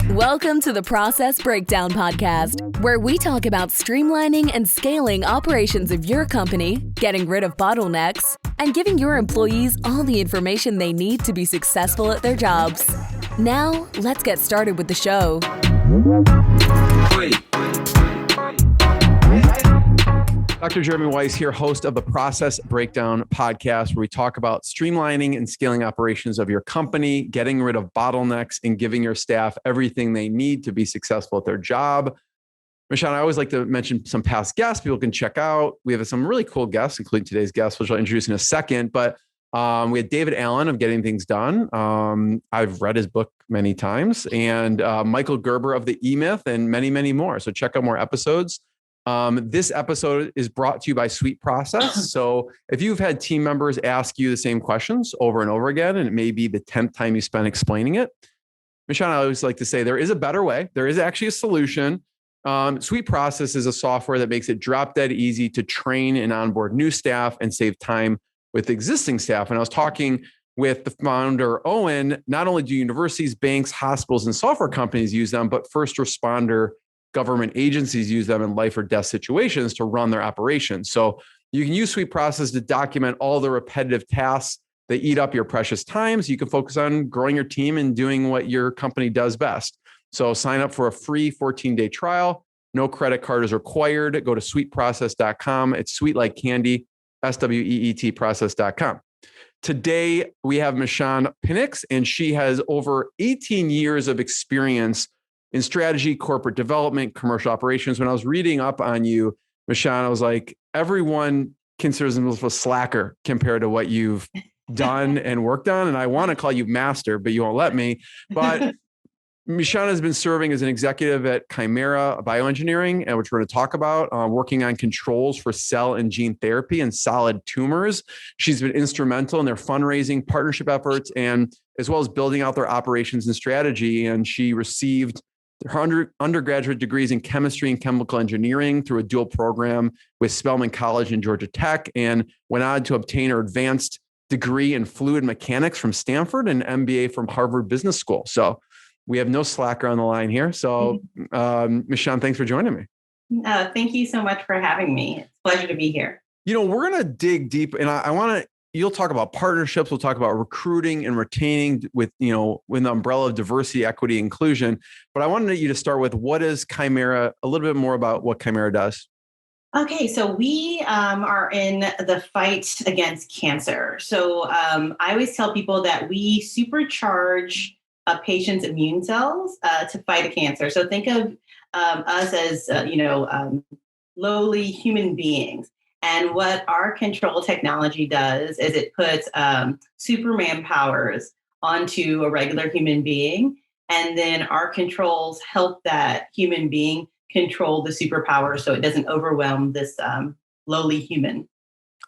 Welcome to the Process Breakdown Podcast, where we talk about streamlining and scaling operations of your company, getting rid of bottlenecks, and giving your employees all the information they need to be successful at their jobs. Now, let's get started with the show. Dr. Jeremy Weisz here, host of the Process Breakdown Podcast, where we talk about streamlining and scaling operations of your company, getting rid of bottlenecks, and giving your staff everything they need to be successful at their job. Michon, I always like to mention some past guests people can check out. We have some really cool guests, including today's guest, which I'll introduce in a second. But we had David Allen of Getting Things Done. I've read his book many times, and Michael Gerber of the E-Myth, and many, many more. So check out more episodes. This episode is brought to you by Sweet Process. So if you've had team members ask you the same questions over and over again, and it may be the 10th time you spent explaining it, Michon, I always like to say there is a better way. There is actually a solution. Sweet Process is a software that makes it drop dead easy to train and onboard new staff and save time with existing staff. And I was talking with the founder, Owen. Not only do universities, banks, hospitals, and software companies use them, but first responder government agencies use them in life or death situations to run their operations. So you can use Sweet Process to document all the repetitive tasks that eat up your precious time, so you can focus on growing your team and doing what your company does best. So sign up for a free 14-day trial. No credit card is required. Go to sweetprocess.com. It's sweet like candy, SWEET process.com. Today, we have Michon Pinnix, and she has over 18 years of experience in strategy, corporate development, commercial operations. When I was reading up on you, Michon, I was like, everyone considers themselves a slacker compared to what you've done and worked on. And I want to call you master, but you won't let me. But Michon has been serving as an executive at Chimera Bioengineering, which we're going to talk about, working on controls for cell and gene therapy and solid tumors. She's been instrumental in their fundraising, partnership efforts, and as well as building out their operations and strategy. And she received her undergraduate degrees in chemistry and chemical engineering through a dual program with Spelman College and Georgia Tech, and went on to obtain her advanced degree in fluid mechanics from Stanford and MBA from Harvard Business School. So we have no slacker on the line here. So Michon, thanks for joining me. Thank you so much for having me. It's a pleasure to be here. You know, we're going to dig deep, and I want to, you'll talk about partnerships. We'll talk about recruiting and retaining with the umbrella of diversity, equity, inclusion. But I wanted you to start with, what is Chimera, a little bit more about what Chimera does. Okay, so we are in the fight against cancer. So I always tell people that we supercharge a patient's immune cells to fight a cancer. So think of us as, lowly human beings. And what our control technology does is it puts Superman powers onto a regular human being. And then our controls help that human being control the superpower so it doesn't overwhelm this lowly human.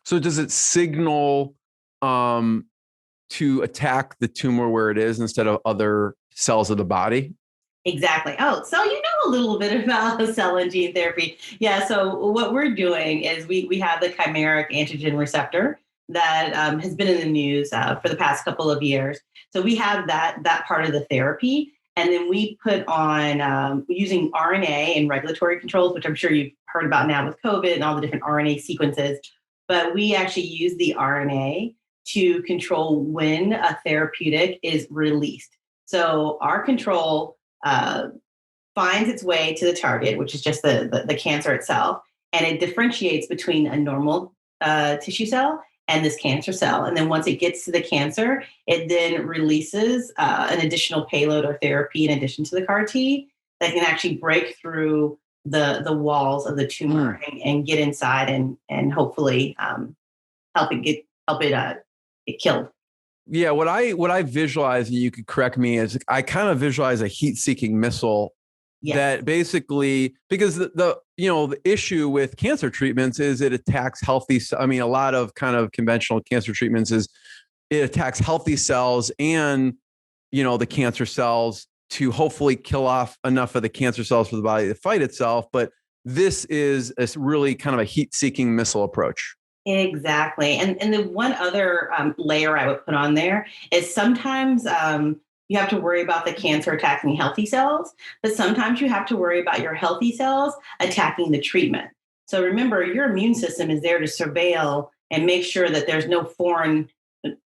So does it signal to attack the tumor where it is instead of other cells of the body? Exactly. Oh, so you know a little bit about cell and gene therapy. Yeah. So what we're doing is we have the chimeric antigen receptor that has been in the news for the past couple of years. So we have that part of the therapy. And then we put on using RNA and regulatory controls, which I'm sure you've heard about now with COVID and all the different RNA sequences. But we actually use the RNA to control when a therapeutic is released. So our control finds its way to the target, which is just the cancer itself, and it differentiates between a normal tissue cell and this cancer cell. And then once it gets to the cancer, it then releases an additional payload or therapy in addition to the CAR T that can actually break through the walls of the tumor and get inside and hopefully help it get killed. Yeah, what I visualize, and you could correct me, is I kind of visualize a heat-seeking missile. Yes. That basically, because the issue with cancer treatments is it attacks healthy. I mean, a lot of kind of conventional cancer treatments is it attacks healthy cells and the cancer cells to hopefully kill off enough of the cancer cells for the body to fight itself. But this is a really kind of a heat-seeking missile approach. Exactly. And the one other layer I would put on there is sometimes you have to worry about the cancer attacking healthy cells, but sometimes you have to worry about your healthy cells attacking the treatment. So remember, your immune system is there to surveil and make sure that there's no foreign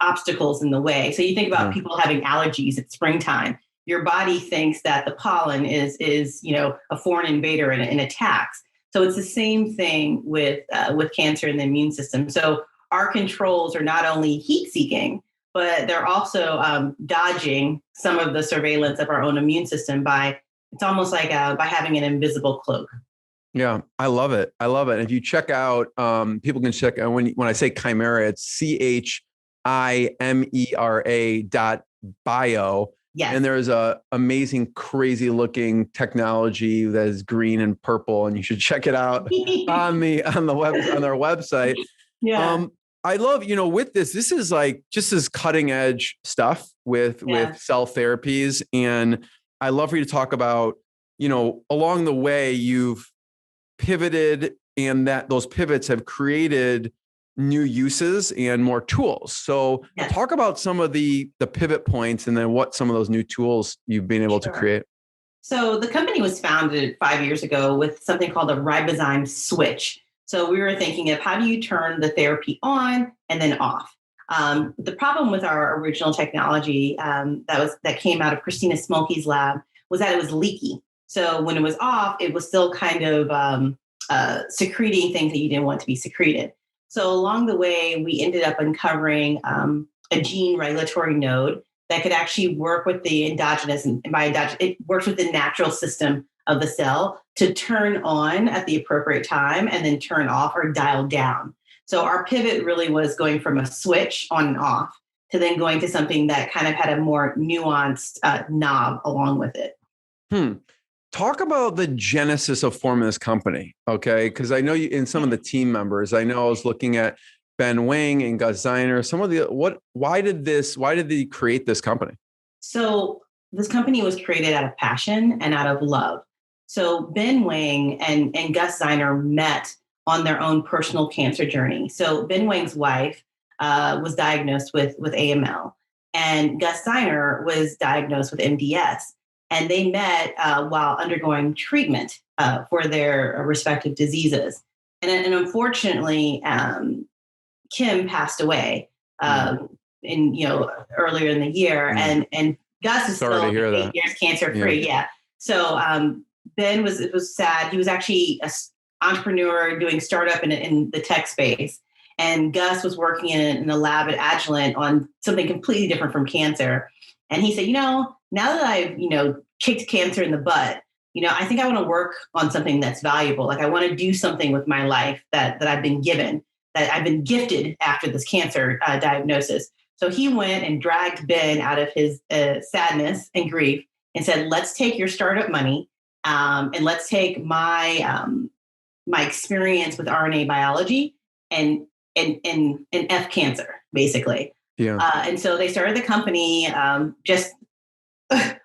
obstacles in the way. So you think about people having allergies at springtime. Your body thinks that the pollen is a foreign invader and attacks. So it's the same thing with cancer in the immune system. So our controls are not only heat seeking, but they're also dodging some of the surveillance of our own immune system it's almost like by having an invisible cloak. Yeah, I love it. I love it. And if you check out, people can check out when I say Chimera, it's CHIMERA.bio. Yes. And there's a amazing, crazy looking technology that is green and purple, and you should check it out on their website. Yeah. I love, with this is like just this cutting edge stuff with cell therapies. And I love for you to talk about, along the way you've pivoted and that those pivots have created new uses and more tools. So talk about some of the pivot points and then what some of those new tools you've been able to create. So the company was founded 5 years ago with something called a ribozyme switch. So we were thinking of how do you turn the therapy on and then off? The problem with our original technology that came out of Christina Smolke's lab was that it was leaky. So when it was off, it was still kind of secreting things that you didn't want to be secreted. So along the way, we ended up uncovering a gene regulatory node that could actually work with the endogenous, and by endogenous, it works with the natural system of the cell to turn on at the appropriate time and then turn off or dial down. So our pivot really was going from a switch on and off to then going to something that kind of had a more nuanced knob along with it. Talk about the genesis of forming this company, okay? Because I know you in some of the team members. I know I was looking at Ben Wang and Gus Ziner. Why did they create this company? So this company was created out of passion and out of love. So Ben Wang and Gus Ziner met on their own personal cancer journey. So Ben Wang's wife was diagnosed with AML, and Gus Ziner was diagnosed with MDS. And they met while undergoing treatment for their respective diseases. And unfortunatately, Kim passed away earlier in the year, and Gus is still 8 years cancer free. Yeah. So Ben it was sad. He was actually an entrepreneur doing startup in the tech space, and Gus was working in a lab at Agilent on something completely different from cancer. And he said, now that I've, kicked cancer in the butt, I think I want to work on something that's valuable. Like I want to do something with my life that I've been given, that I've been gifted after this cancer diagnosis. So he went and dragged Ben out of his sadness and grief and said, let's take your startup money and let's take my experience with RNA biology and F cancer, basically. Yeah. And so they started the company just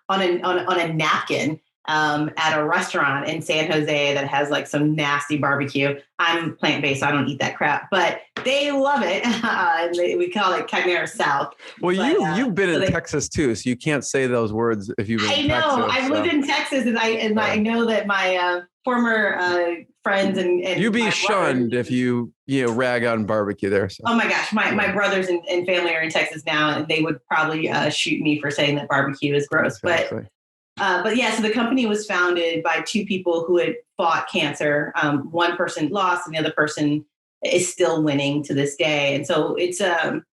on a napkin at a restaurant in San Jose that has like some nasty barbecue. I'm plant-based, so I don't eat that crap, but they love it. We call it Chimera South. Well, you've been in Texas too, so you can't say those words if you've been in Texas. I know. I've lived in Texas, and I know that my former friends and you'd be shunned if you rag on barbecue there. So. Oh my gosh, my brothers and family are in Texas now, and they would probably shoot me for saying that barbecue is gross. Exactly. But yeah, so the company was founded by two people who had fought cancer. One person lost, and the other person is still winning to this day. And so it's a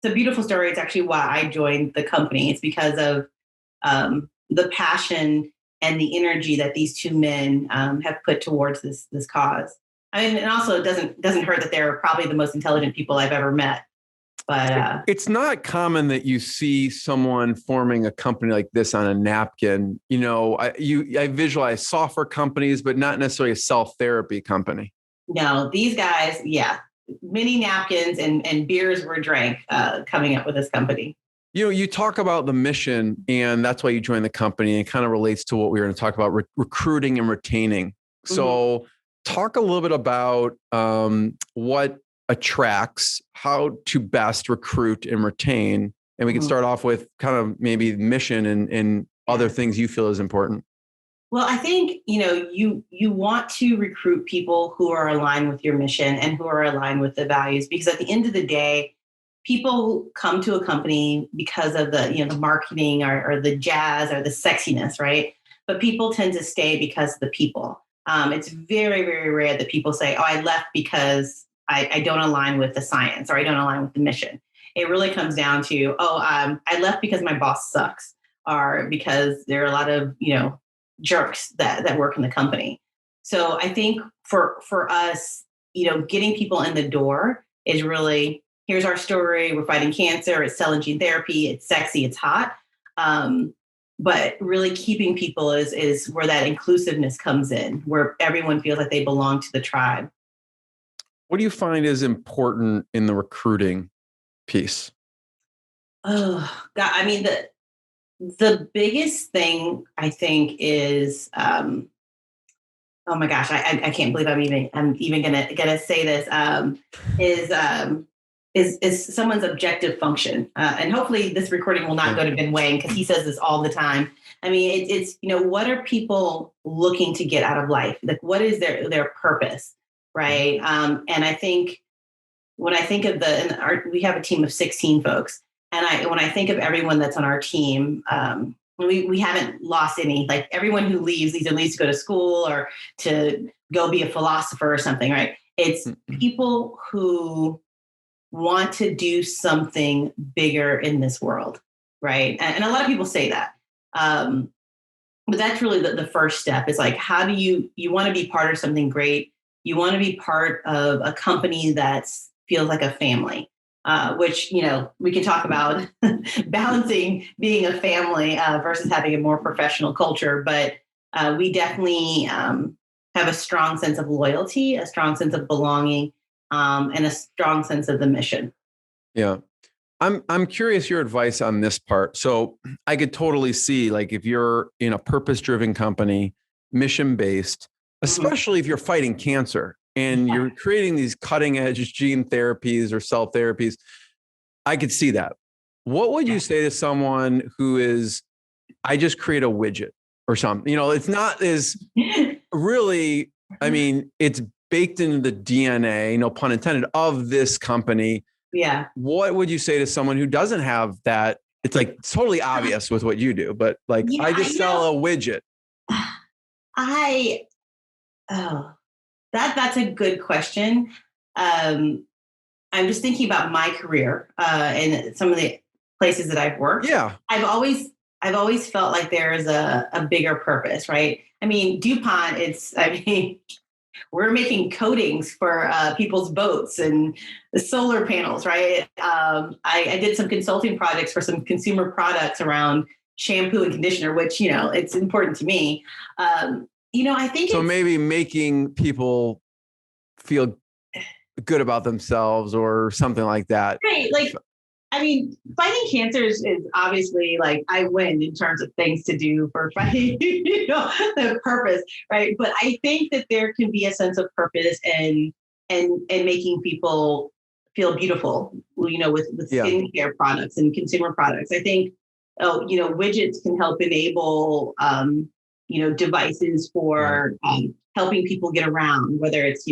beautiful story. It's actually why I joined the company. It's because of the passion and the energy that these two men have put towards this cause. I mean, and also it doesn't hurt that they're probably the most intelligent people I've ever met. But it's not common that you see someone forming a company like this on a napkin. I visualize software companies, but not necessarily a cell therapy company. No, these guys, many napkins and beers were drank coming up with this company. You talk about the mission, and that's why you joined the company. And it kind of relates to what we were going to talk about, recruiting and retaining. So talk a little bit about what attracts, how to best recruit and retain. And we can start off with kind of maybe mission and other things you feel is important. Well, I think, you want to recruit people who are aligned with your mission and who are aligned with the values, because at the end of the day, people come to a company because of the marketing or the jazz or the sexiness, right? But people tend to stay because of the people. It's very, very rare that people say, oh, I left because I don't align with the science or I don't align with the mission. It really comes down to, I left because my boss sucks, or because there are a lot of, jerks that work in the company. So I think for us, getting people in the door is really, here's our story. We're fighting cancer. It's cell and gene therapy. It's sexy. It's hot. But really keeping people is where that inclusiveness comes in, where everyone feels like they belong to the tribe. What do you find is important in the recruiting piece? Oh, God. I mean, the biggest thing I think is, oh my gosh, I can't believe I'm even gonna say this, is someone's objective function. And hopefully this recording will not go to Ben Wang, because he says this all the time. I mean, it's what are people looking to get out of life? Like, what is their purpose, right? And I think when I think of we have a team of 16 folks. And when I think of everyone that's on our team, we haven't lost any. Like, everyone who leaves either leaves to go to school or to go be a philosopher or something, right? It's people who want to do something bigger in this world, right? And a lot of people say that. But that's really the first step, is like, how do you want to be part of something great? You want to be part of a company that feels like a family. Which, we can talk about balancing being a family versus having a more professional culture. But we definitely have a strong sense of loyalty, a strong sense of belonging, and a strong sense of the mission. Yeah. I'm curious your advice on this part. So I could totally see, like, if you're in a purpose-driven company, mission-based, especially if you're fighting cancer, and you're creating these cutting edge gene therapies or cell therapies, I could see that. What would you say to someone who is, I just create a widget or something? It's not as really, I mean, it's baked into the DNA, no pun intended, of this company. Yeah. What would you say to someone who doesn't have that? It's like totally obvious with what you do, but like, I just sell a widget. That's a good question. I'm just thinking about my career and some of the places that I've worked. Yeah. I've always felt like there is a bigger purpose, right? I mean, DuPont, we're making coatings for people's boats and the solar panels, right? I did some consulting projects for some consumer products around shampoo and conditioner, which, it's important to me. I think so. Maybe making people feel good about themselves or something like that. Right. Like, I mean, fighting cancer is obviously, like, I win in terms of things to do for fighting, the purpose, right? But I think that there can be a sense of purpose and making people feel beautiful, with skincare products and consumer products. I think, widgets can help enable, devices for helping people get around, whether it's,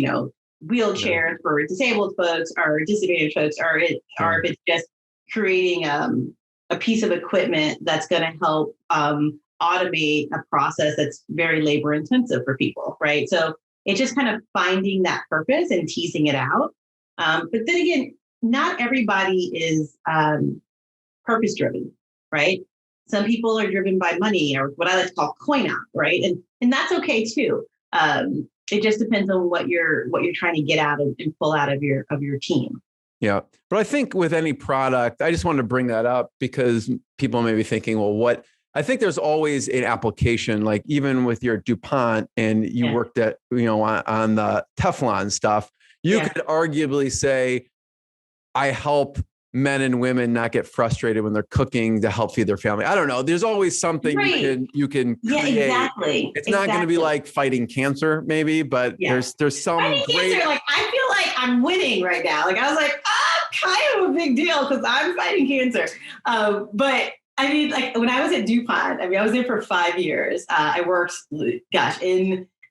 wheelchairs for disabled folks or disadvantaged folks, or if it's just creating a piece of equipment that's going to help automate a process that's very labor intensive for people, right? So it's just kind of finding that purpose and teasing it out. But then again, not everybody is purpose driven, right? Some people are driven by money, or what I like to call coin op, right? And that's okay too. It just depends on what you're trying to get out and pull out of your team. Yeah. But I think with any product, I just wanted to bring that up because people may be thinking, well, I think there's always an application, like even with your DuPont and you worked at, on the Teflon stuff, you could arguably say, I help men and women not get frustrated when they're cooking to help feed their family. I don't know. There's always something you can create. Yeah, exactly. It's not going to be like fighting cancer, maybe, but there's some fighting great. Cancer, like I feel like I'm winning right now. Like I was like, kind of a big deal because I'm fighting cancer. But I mean, like when I was at DuPont, I was there for 5 years. I worked,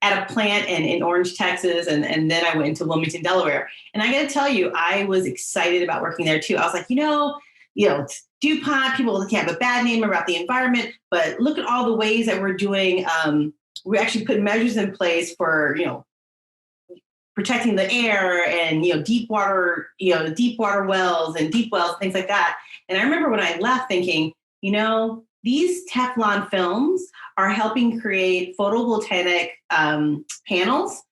at a plant in Orange, Texas, and then I went into Wilmington, Delaware. And I got to tell you, I was excited about working there too. I was like, it's DuPont, people can't have a bad name about the environment, but look at all the ways that we're doing. We actually put measures in place for, protecting the air and, deep water wells and deep wells, things like that. And I remember when I left thinking, these Teflon films are helping create photovoltaic panels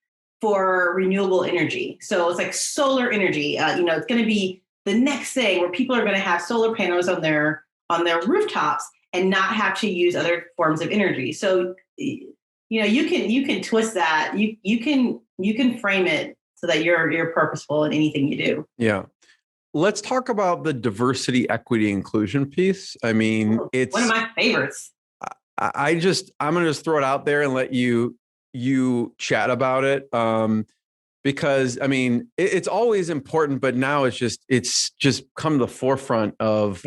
for renewable energy. So it's like solar energy. It's going to be the next thing where people are going to have solar panels on their rooftops and not have to use other forms of energy. So you can twist that. You can frame it so that you're purposeful in anything you do. Yeah. Let's talk about the diversity, equity, inclusion piece. I mean, it's one of my favorites. I'm going to just throw it out there and let you chat about it. Because I mean, it's always important, but now it's just come to the forefront of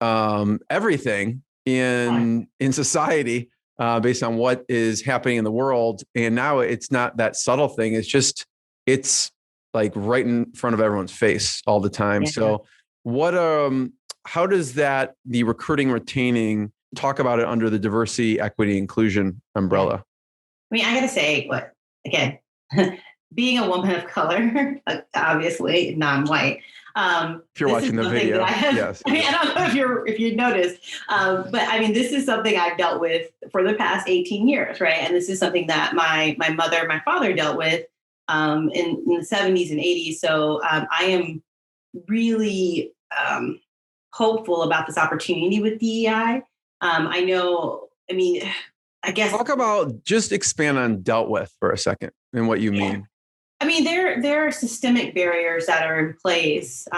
everything in society based on what is happening in the world. And now it's not that subtle thing. It's like right in front of everyone's face all the time. Yeah. So how does the recruiting, retaining, talk about it under the diversity, equity, inclusion umbrella? I mean, I got to say, again, being a woman of color, obviously non-white. If you're watching the video, yes. I mean, I don't know if you noticed, but I mean, this is something I've dealt with for the past 18 years, right? And this is something that my mother, my father dealt with in the 70s and 80s. So I am really hopeful about this opportunity with DEI. I guess. Talk about, just expand on dealt with for a second and what you mean. I mean, there are systemic barriers that are in place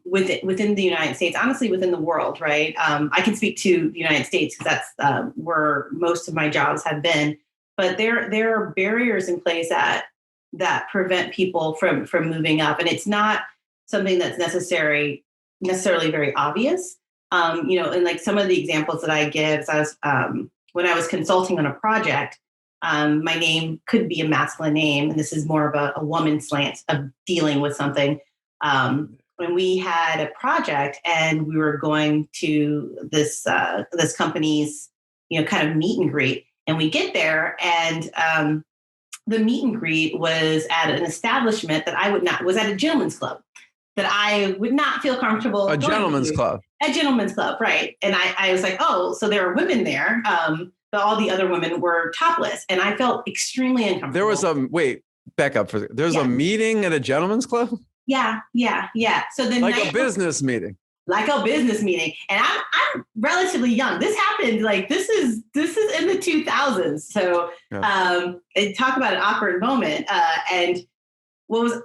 within the United States, honestly, within the world, right? I can speak to the United States because that's where most of my jobs have been. But there are barriers in place that prevent people from moving up. And it's not something that's necessarily very obvious. And like some of the examples that I give, when I was consulting on a project, my name could be a masculine name, and this is more of a woman slant of dealing with something. When we had a project and we were going to this company's, kind of meet and greet, and we get there and the meet and greet was at an establishment that was at a gentleman's club that I would not feel comfortable. A gentleman's club. A gentleman's club, right. And I was like, oh, so there are women there. But all the other women were topless. And I felt extremely uncomfortable. There was back up for a second. There's a meeting at a gentleman's club? Yeah. So then a business meeting. Like a business meeting. And I'm relatively young. This happened, this is in the 2000s. So talk about an awkward moment. And what was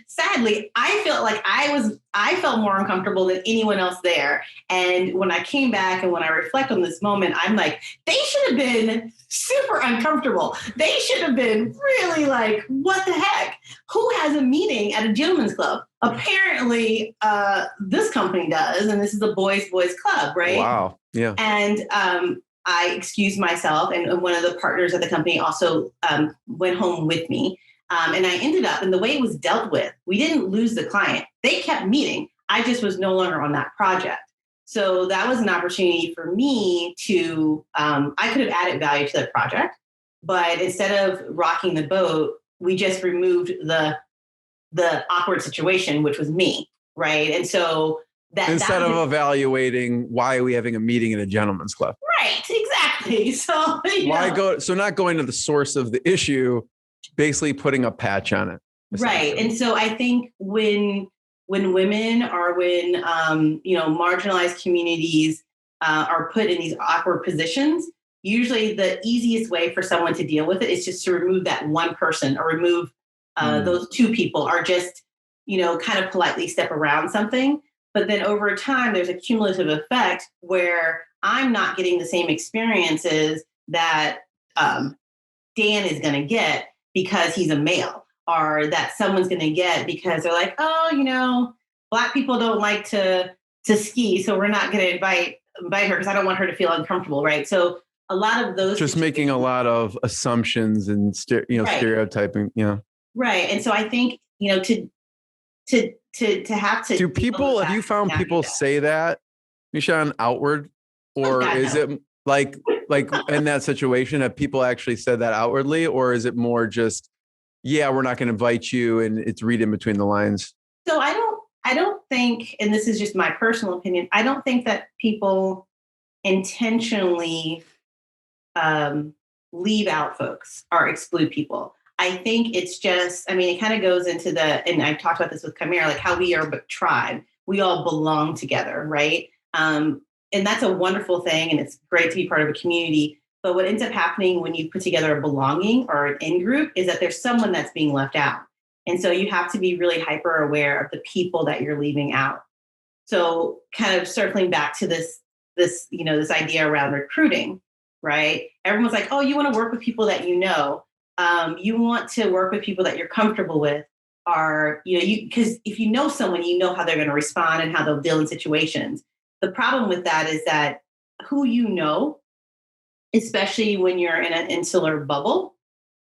sadly, I felt like I felt more uncomfortable than anyone else there. And when I came back and when I reflect on this moment, I'm like, they should have been super uncomfortable. They should have been really like, what the heck? Who has a meeting at a gentleman's club? Apparently, this company does, and this is a boys club, right? Wow. Yeah. And I excused myself, and one of the partners at the company also went home with me. And I ended up, and the way it was dealt with, we didn't lose the client. They kept meeting. I just was no longer on that project. So that was an opportunity for me to, I could have added value to the project, but instead of rocking the boat, we just removed the awkward situation, which was me, right? And so instead of evaluating, why are we having a meeting in a gentleman's club? Right, exactly. So not going to the source of the issue, basically putting a patch on it. Right. And so I think when women or when marginalized communities are put in these awkward positions, usually the easiest way for someone to deal with it is just to remove that one person or remove those two people, or just, kind of politely step around something. But then over time, there's a cumulative effect where I'm not getting the same experiences that Dan is going to get because he's a male, or that someone's going to get because they're like, oh, Black people don't like to ski, so we're not going to invite her because I don't want her to feel uncomfortable, right? So a lot of those just making a lot of assumptions and stereotyping, right. And so I think to have to have you found people say that, Michon, outward, or is it like in that situation have people actually said that outwardly, or is it more just we're not going to invite you and it's read in between the lines? So I don't think, and this is just my personal opinion, I don't think that people intentionally leave out folks or exclude people. I think it's just, it kind of goes into and I've talked about this with Chimera, like how we are a tribe. We all belong together, right? And that's a wonderful thing. And it's great to be part of a community. But what ends up happening when you put together a belonging or an in-group is that there's someone that's being left out. And so you have to be really hyper aware of the people that you're leaving out. So kind of circling back to this idea around recruiting, right? Everyone's like, oh, you want to work with people that you know. You want to work with people that you're comfortable with, or, because if you know someone, you know how they're going to respond and how they'll deal in situations. The problem with that is that who you know, especially when you're in an insular bubble,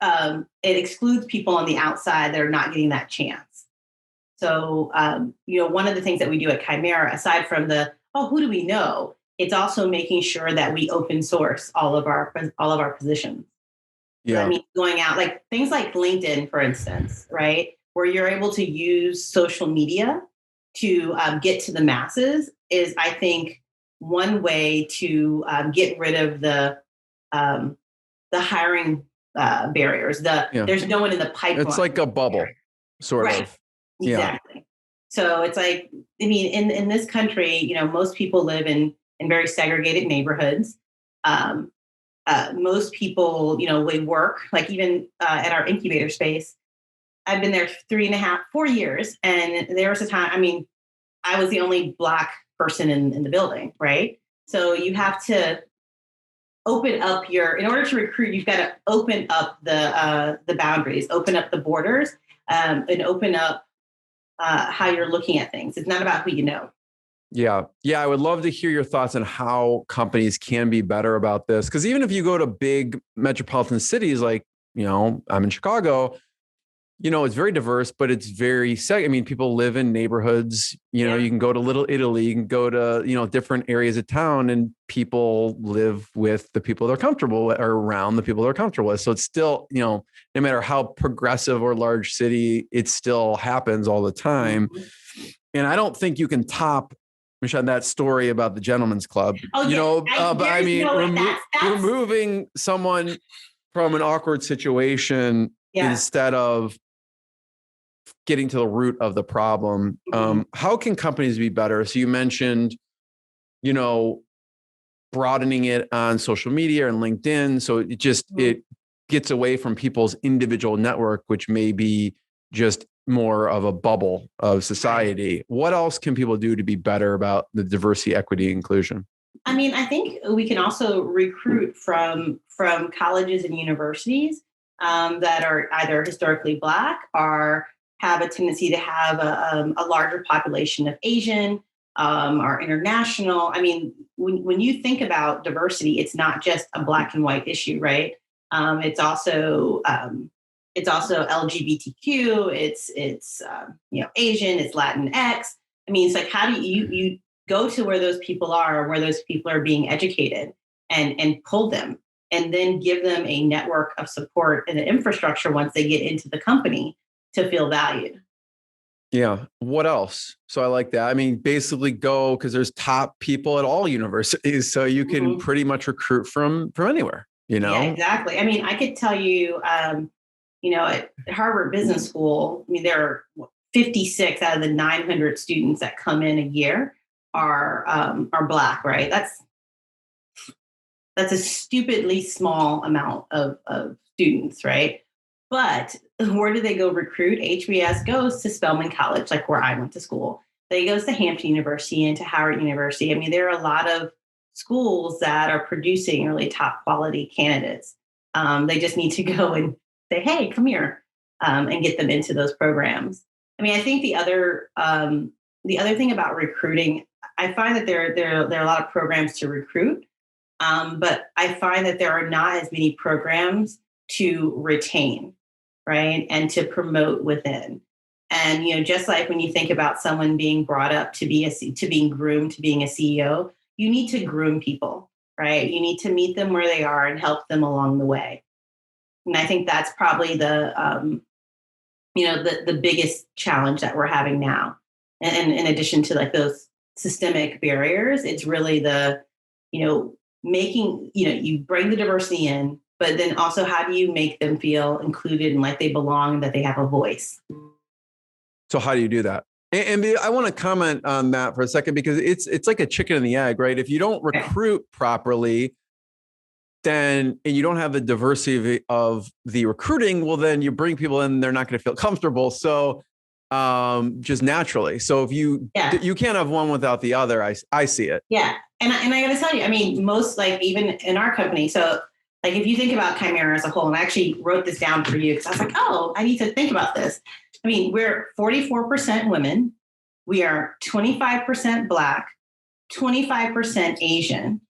it excludes people on the outside that are not getting that chance. So, one of the things that we do at Chimera, aside from who do we know? It's also making sure that we open source all of our positions. Yeah. That means going out, like things like LinkedIn, for instance, right? Where you're able to use social media to get to the masses is, I think, one way to get rid of the hiring barriers. There's no one in the pipeline. It's like a bubble, sort of. Exactly. Yeah. So it's like, in this country, most people live in very segregated neighborhoods. Most people, we work, like even at our incubator space. I've been there 4 years. And there was a time, I was the only Black person in the building, right? So you have to open up in order to recruit, you've got to open up the boundaries, open up the borders, and open up how you're looking at things. It's not about who you know. Yeah. I would love to hear your thoughts on how companies can be better about this. Because even if you go to big metropolitan cities, like, I'm in Chicago, it's very diverse, but it's very people live in neighborhoods, you can go to Little Italy, you can go to, different areas of town, and people live with the people they're comfortable with, or around the people they're comfortable with. So it's still, no matter how progressive or large city, it still happens all the time. Mm-hmm. And I don't think you can top, Michon, that story about the gentleman's club, removing someone from an awkward situation instead of getting to the root of the problem. Mm-hmm. How can companies be better? So you mentioned, broadening it on social media and LinkedIn. So it gets away from people's individual network, which may be just more of a bubble of society. Right. What else can people do to be better about the diversity, equity, inclusion? I think we can also recruit from colleges and universities that are either historically Black or have a tendency to have a larger population of Asian or international. When you think about diversity, it's not just a Black and white issue, right? It's also LGBTQ. It's Asian. It's Latinx. It's like, how do you go to where those people are, where those people are being educated, and pull them, and then give them a network of support and the infrastructure once they get into the company to feel valued. Yeah. What else? So I like that. Basically go, because there's top people at all universities, so you can pretty much recruit from anywhere, Yeah, exactly. I could tell you, at Harvard Business School, there are 56 out of the 900 students that come in a year are Black, right? That's a stupidly small amount of students, right? But where do they go recruit? HBS goes to Spelman College, like where I went to school. that he goes to Hampton University and to Howard University. I mean, there are a lot of schools that are producing really top quality candidates. They just need to go and say, hey, come here, and get them into those programs. I mean, I think the other thing about recruiting, I find that there are a lot of programs to recruit, but I find that there are not as many programs to retain, right, and to promote within. And just like when you think about someone being brought up to being groomed to being a CEO, you need to groom people, right? You need to meet them where they are and help them along the way. And I think that's probably the biggest challenge that we're having now. And in addition to like those systemic barriers, it's really the, making, you bring the diversity in, but then also how do you make them feel included and like they belong, that they have a voice? So how do you do that? And I want to comment on that for a second, because it's like a chicken and the egg, right? If you don't recruit properly, and you don't have the diversity of the recruiting, well, then you bring people in, they're not going to feel comfortable. So just naturally. So if you can't have one without the other, I see it. Yeah. And I got to tell you, I mean, most like even in our company, so like if you think about Chimera as a whole, and I actually wrote this down for you because I was like, oh, I need to think about this. I mean, we're 44% women. We are 25% Black, 25% Asian.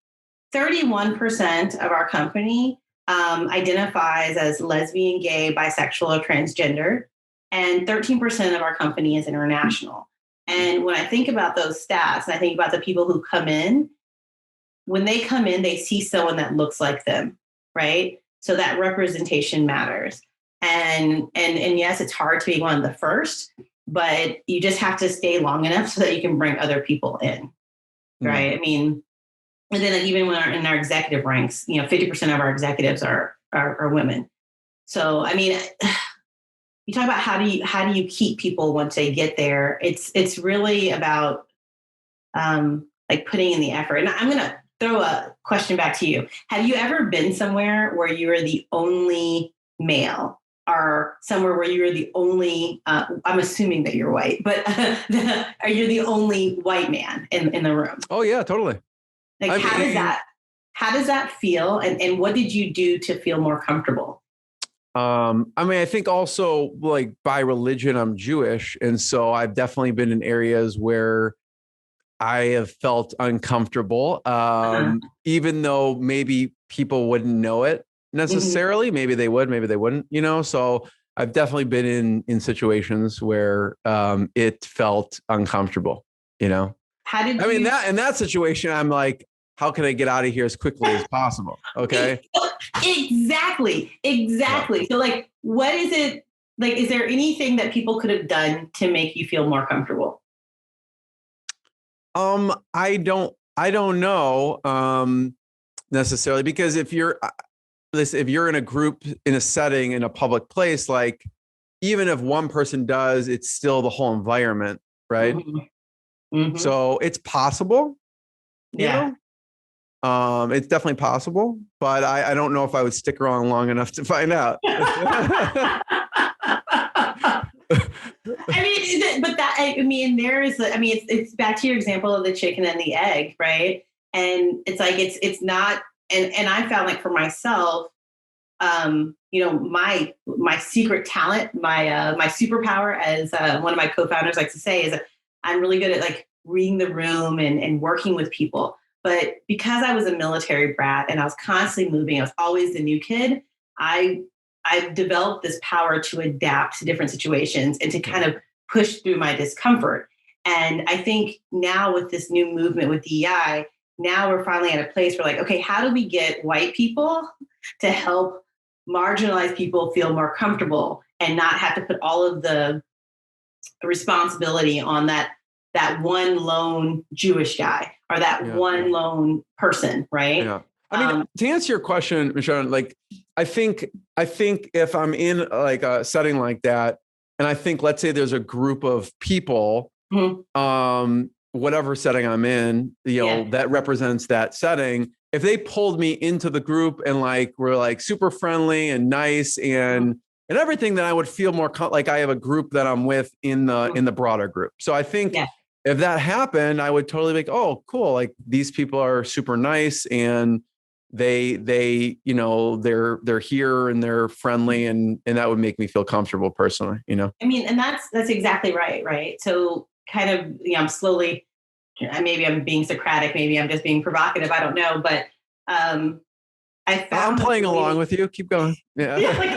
31% of our company identifies as lesbian, gay, bisexual, or transgender, and 13% of our company is international. And when I think about those stats, and I think about the people who come in, when they come in, they see someone that looks like them, right? So that representation matters. And yes, it's hard to be one of the first, but you just have to stay long enough so that you can bring other people in, right? I mean, and then even when in our executive ranks, 50% of our executives are women. So, I mean, you talk about how do you keep people once they get there? It's really about like putting in the effort. And I'm going to throw a question back to you. Have you ever been somewhere where you were the only male, or somewhere where you were the only? I'm assuming that you're white, but are you the only white man in the room? Oh yeah, totally. Like, how does that feel? And what did you do to feel more comfortable? I mean, I think also like by religion, I'm Jewish. And so I've definitely been in areas where I have felt uncomfortable, even though maybe people wouldn't know it necessarily. Mm-hmm. Maybe they would, maybe they wouldn't, so I've definitely been in situations where it felt uncomfortable, How did I mean, in that situation, I'm like, how can I get out of here as quickly as possible? Okay. Exactly. Yeah. So like, what is it like? Is there anything that people could have done to make you feel more comfortable? I don't know necessarily, because if you're in a group, in a setting, in a public place, like even if one person does, it's still the whole environment, right? Mm-hmm. Mm-hmm. So it's possible. Yeah. It's definitely possible, but I don't know if I would stick around long enough to find out. It's back to your example of the chicken and the egg, right? And it's like, it's not, and I found like for myself, my secret talent, my superpower, as one of my co-founders likes to say, is that I'm really good at like reading the room and working with people. But because I was a military brat and I was constantly moving, I was always the new kid, I've developed this power to adapt to different situations and to kind of push through my discomfort. And I think now with this new movement with DEI, now we're finally at a place where like, okay, how do we get white people to help marginalized people feel more comfortable and not have to put all of the responsibility on that one lone Jewish guy or that one lone person, right? Yeah. I mean, to answer your question, Michon, like, I think if I'm in like a setting like that, and I think, let's say there's a group of people, mm-hmm. Whatever setting I'm in, that represents that setting. If they pulled me into the group and like, we're like super friendly and nice and everything, then I would feel more like I have a group that I'm with in the broader group. So I think if that happened, I would totally be like, oh, cool. Like these people are super nice and they, you know, they're here and they're friendly and that would make me feel comfortable personally, you know? I mean, and that's exactly right. Right. So kind of, I'm slowly, maybe I'm being Socratic, maybe I'm just being provocative. I don't know. But I found I'm playing along with you. Keep going. Yeah. Yeah, like,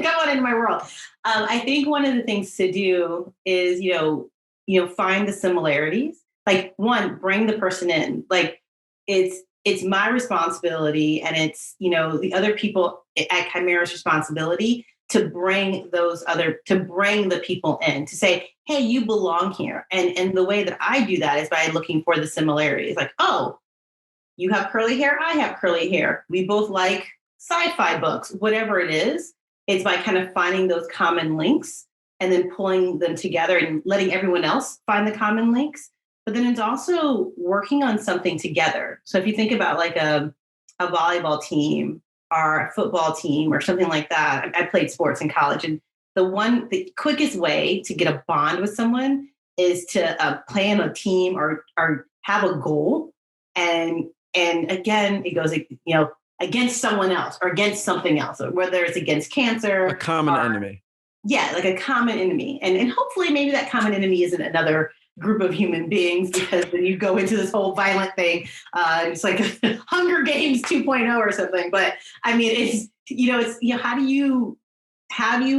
come on in my world. I think one of the things to do is, find the similarities. Like one, bring the person in. Like it's my responsibility and it's, the other people at Chimera's responsibility to bring the people in to say, hey, you belong here. And the way that I do that is by looking for the similarities. Like, oh, you have curly hair, I have curly hair. We both like sci-fi books, whatever it is. It's by kind of finding those common links and then pulling them together and letting everyone else find the common links. But then it's also working on something together. So if you think about like a volleyball team or a football team or something like that, I played sports in college. And the quickest way to get a bond with someone is to plan a team or have a goal. And again, it goes, against someone else or against something else, or whether it's against cancer. A common enemy. Yeah, like a common enemy. And hopefully maybe that common enemy isn't another group of human beings, because then you go into this whole violent thing. It's like Hunger Games 2.0 or something. But I mean, how do you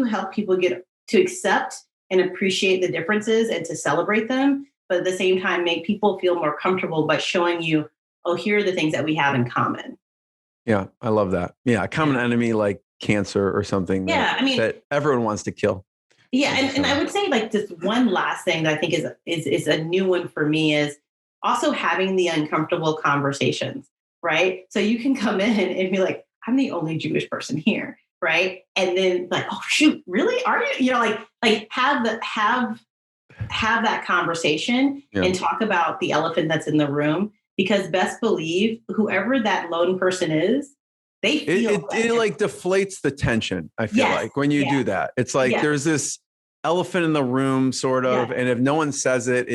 help people get to accept and appreciate the differences and to celebrate them, but at the same time make people feel more comfortable by showing you, oh, here are the things that we have in common. Yeah, I love that. Yeah, a common enemy like cancer or something that everyone wants to kill. Yeah, and I would say like just one last thing that I think is a new one for me is also having the uncomfortable conversations, right? So you can come in and be like, I'm the only Jewish person here, right? And then like, oh shoot, really? Are you? Like have that conversation and talk about the elephant that's in the room, because best believe whoever that lone person is, they feel it like deflates the tension. I feel like when you do that, it's like there's this elephant in the room sort of, and if no one says it,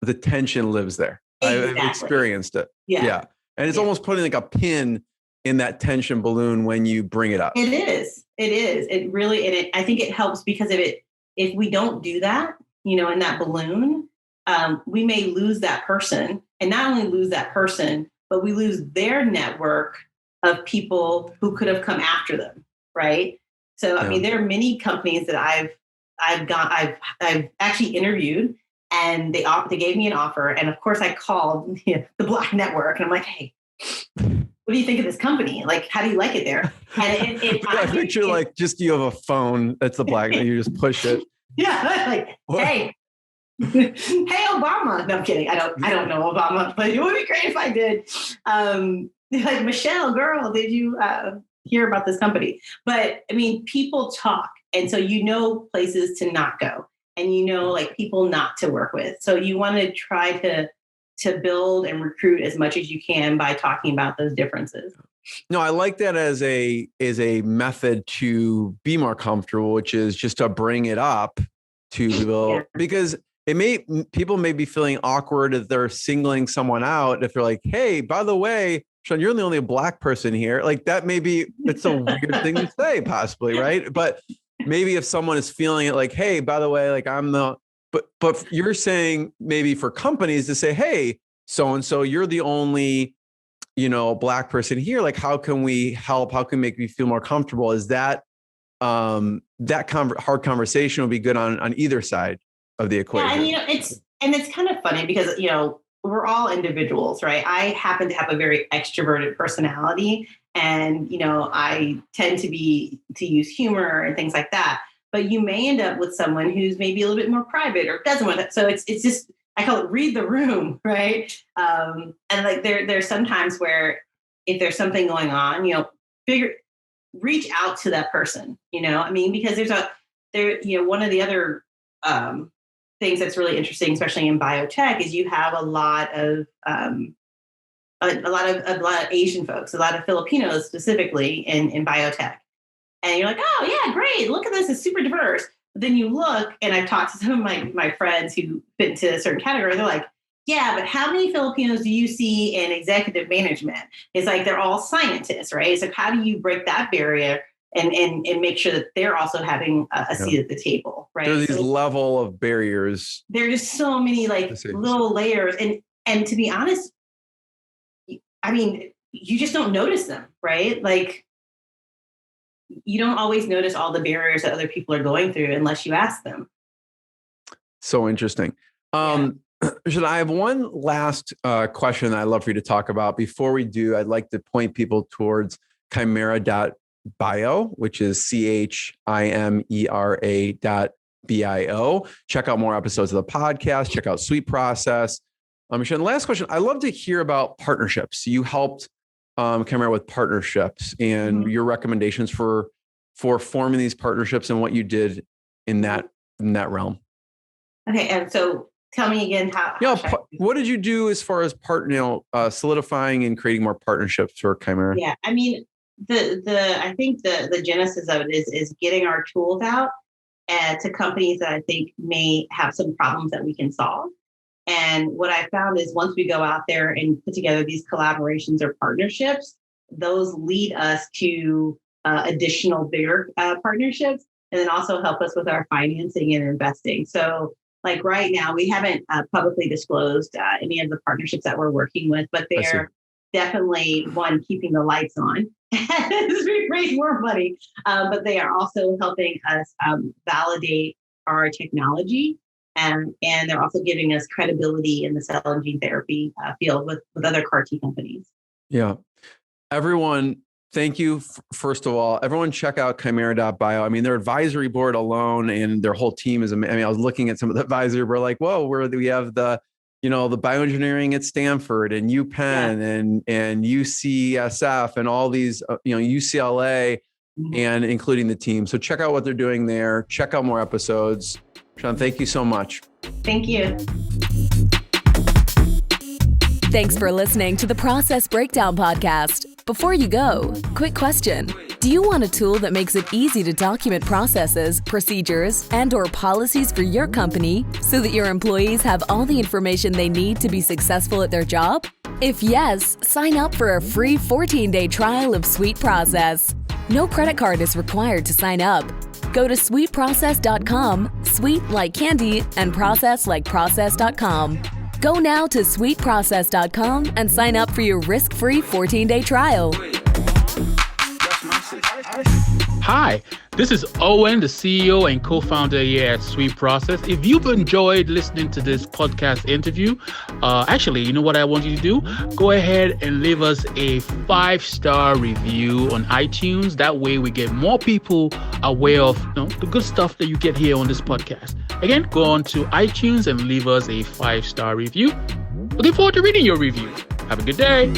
the tension lives there. Exactly. I've experienced it. Yeah. And it's almost putting like a pin in that tension balloon when you bring it up. It is. It really, and I think it helps because if we don't do that, in that balloon, we may lose that person, and not only lose that person, but we lose their network of people who could have come after them. Right. So, I mean, there are many companies that I've actually interviewed, and they gave me an offer. And of course I called the Black network and I'm like, hey, what do you think of this company? Like, how do you like it there? And I picture like just you have a phone that's the Black, and you just push it. Yeah, like, hey, Obama. No, I'm kidding. I don't know Obama, but it would be great if I did. Like, Michelle, girl, did you hear about this company? But I mean, people talk, and so places to not go, and like people not to work with. So you want to try to build and recruit as much as you can by talking about those differences. No, I like that as a method to be more comfortable, which is just to bring it up to people, because people may be feeling awkward if they're singling someone out. If they're like, hey, by the way, Sean, you're the only Black person here. Like that it's a weird thing to say possibly, right? But maybe if someone is feeling it like, hey, by the way, like but you're saying maybe for companies to say, hey, so-and-so, you're the only, Black person here. Like, how can we help? How can we make you feel more comfortable? Is that hard conversation will be good on either side of the equation. Yeah, and it's kind of funny because, we're all individuals, right? I happen to have a very extroverted personality, and, I tend to use humor and things like that. But you may end up with someone who's maybe a little bit more private or doesn't want that. So it's just, I call it read the room, right? And like there's sometimes where if there's something going on, reach out to that person, because one of the other things that's really interesting, especially in biotech, is you have a lot of Asian folks, a lot of Filipinos specifically in biotech. And you're like, oh yeah, great. Look at this. It's super diverse. then you look, and I've talked to some of my friends who fit into a certain category. They're like, yeah, but how many Filipinos do you see in executive management? It's like they're all scientists, right? So how do you break that barrier and make sure that they're also having a seat at the table, right? There are these level of barriers. There are just so many little layers. And to be honest, I mean, you just don't notice them, right? Like, you don't always notice all the barriers that other people are going through unless you ask them. So interesting. Should I have one last question that I'd love for you to talk about? Before we do, I'd like to point people towards Chimera.bio, which is CHIMERA.bio. Check out more episodes of the podcast. Check out Sweet Process. Michon, last question. I'd love to hear about partnerships. You helped Chimera with partnerships and your recommendations for forming these partnerships and what you did in that realm. Okay, and so tell me again what did you do as far as solidifying and creating more partnerships for Chimera? Yeah, I mean, I think the genesis of it is getting our tools out to companies that I think may have some problems that we can solve. And what I found is once we go out there and put together these collaborations or partnerships, those lead us to additional bigger partnerships, and then also help us with our financing and investing. So like right now, we haven't publicly disclosed any of the partnerships that we're working with, but they're definitely keeping the lights on as we raise more money. But they are also helping us validate our technology. And they're also giving us credibility in the cell and gene therapy field with other CAR T companies. Yeah. Everyone, thank you. First of all, everyone check out Chimera.bio. I mean, their advisory board alone and their whole team is amazing. I mean, I was looking at some of the advisory board, like, whoa, we have the bioengineering at Stanford and UPenn and UCSF and all these, UCLA and including the team. So check out what they're doing there. Check out more episodes. Michon, thank you so much. Thank you. Thanks for listening to the Process Breakdown Podcast. Before you go, quick question. Do you want a tool that makes it easy to document processes, procedures, and/or policies for your company so that your employees have all the information they need to be successful at their job? If yes, sign up for a free 14-day trial of Sweet Process. No credit card is required to sign up. Go to sweetprocess.com, sweet like candy, and process like process.com. Go now to sweetprocess.com and sign up for your risk-free 14-day trial. Hi, this is Owen, the CEO and co-founder here at Sweet Process. If you've enjoyed listening to this podcast interview, actually, you know what I want you to do? Go ahead and leave us a 5-star review on iTunes. That way we get more people aware of the good stuff that you get here on this podcast. Again, go on to iTunes and leave us a 5-star review. Looking forward to reading your review. Have a good day.